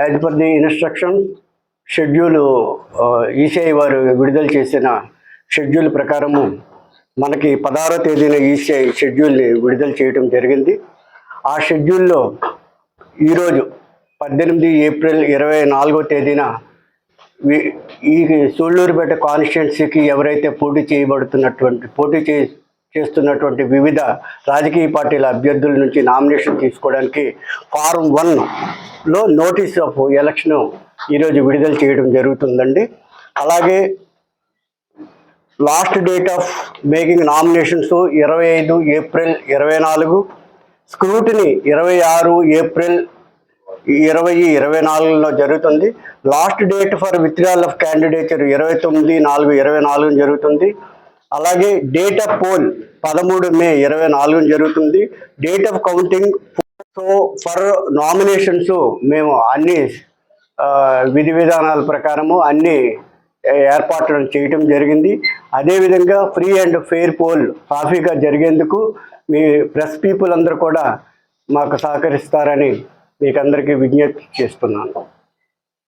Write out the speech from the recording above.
As per the instruction schedule ECI వారు విడుదల చేసిన షెడ్యూల్ ప్రకారము మనకి 16వ తేదీన ఈసీఐ షెడ్యూల్ని విడుదల చేయడం జరిగింది. ఆ షెడ్యూల్లో ఈరోజు 18 ఏప్రిల్ 24వ తేదీన ఈ సూళ్ళూరుపేట కాన్స్టిట్యున్సీకి ఎవరైతే పోటీ చేస్తున్నటువంటి వివిధ రాజకీయ పార్టీల అభ్యర్థుల నుంచి నామినేషన్ తీసుకోవడానికి ఫారం 1లో నోటీస్ ఆఫ్ ఎలక్షన్ ఈరోజు విడుదల చేయడం జరుగుతుందండి. అలాగే last date of making nominations 25 April 24, scrutiny 26 April 2024లో జరుగుతుంది. Last date for withdrawal of candidature 29/4/24 జరుగుతుంది. అలాగే డేట్ ఆఫ్ పోల్ 13 మే 24 జరుగుతుంది. Date of counting for nominations మేము అన్ని విధి విధానాల ప్రకారము అన్ని ఏర్పాట్లు చేయటం జరిగింది. అదేవిధంగా ఫ్రీ అండ్ ఫెయిర్ పోల్ సాఫీగా జరిగేందుకు మీ ప్రెస్ పీపుల్ అందరూ కూడా మాకు సహకరిస్తారని మీకు అందరికీ విజ్ఞప్తి చేస్తున్నాను.